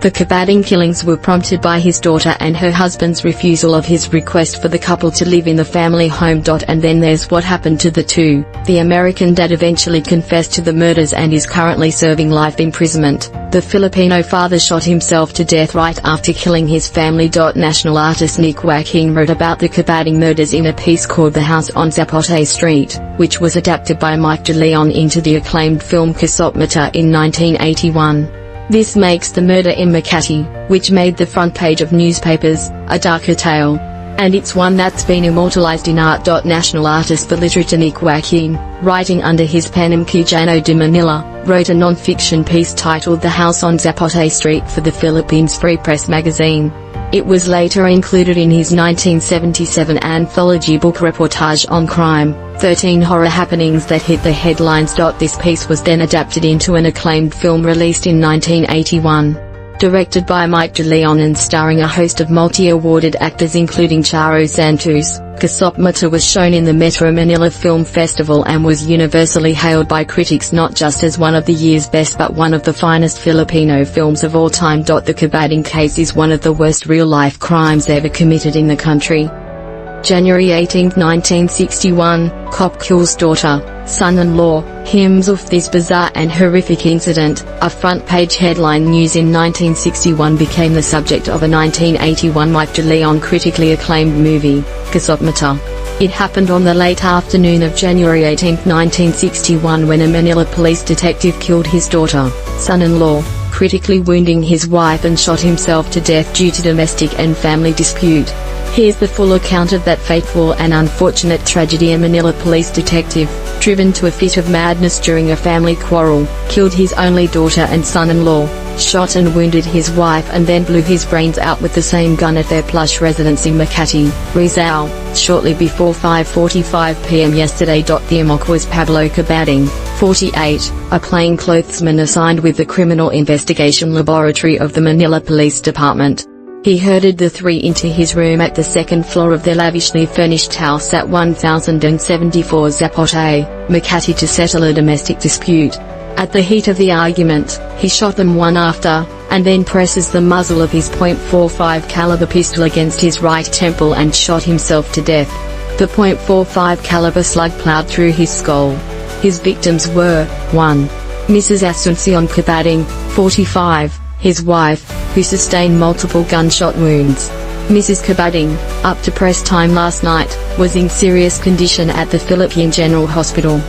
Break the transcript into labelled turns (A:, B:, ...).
A: The Cabading killings were prompted by his daughter and her husband's refusal of his request for the couple to live in the family home. And then there's what happened to the two. The American dad eventually confessed to the murders and is currently serving life imprisonment. The Filipino father shot himself to death right after killing his family. National artist Nick Joaquin wrote about the Cabading murders in a piece called The House on Zapote Street, which was adapted by Mike de Leon into the acclaimed film Kasong in 1981. This makes the murder in Makati, which made the front page of newspapers, a darker tale. And it's one that's been immortalized in art. National artist for literature Nick Joaquin, writing under his pen Mkujano de Manila, wrote a non-fiction piece titled The House on Zapote Street for the Philippines Free Press magazine. It was later included in his 1977 anthology book reportage on crime, 13 Horror Happenings that hit the headlines. This piece was then adapted into an acclaimed film released in 1981. Directed by Mike de Leon and starring a host of multi-awarded actors including Charo Santos, Kasong was shown in the Metro Manila Film Festival and was universally hailed by critics not just as one of the year's best but one of the finest Filipino films of all time. The Cabading case is one of the worst real-life crimes ever committed in the country. January 18, 1961, cop kills daughter, son-in-law. Hymns of this bizarre and horrific incident, a front-page headline news in 1961, became the subject of a 1981 Mike de Leon critically acclaimed movie, Kasong. It happened on the late afternoon of January 18, 1961 when a Manila police detective killed his daughter, son-in-law, critically wounding his wife and shot himself to death due to domestic and family dispute. Here's the full account of that fateful and unfortunate tragedy. A Manila police detective, driven to a fit of madness during a family quarrel, killed his only daughter and son-in-law, shot and wounded his wife and then blew his brains out with the same gun at their plush residence in Makati, Rizal, shortly before 5:45 p.m. yesterday. The amok was Pablo Cabading, 48, a plainclothesman assigned with the Criminal Investigation Laboratory of the Manila Police Department. He herded the three into his room at the second floor of their lavishly furnished house at 1074 Zapote, Makati to settle a domestic dispute. At the heat of the argument, he shot them one after, and then presses the muzzle of his .45 caliber pistol against his right temple and shot himself to death. The .45 caliber slug plowed through his skull. His victims were, 1. Mrs. Asuncion Cabading, 45, his wife, who sustained multiple gunshot wounds. Mrs. Cabading, up to press time last night, was in serious condition at the Philippine General Hospital.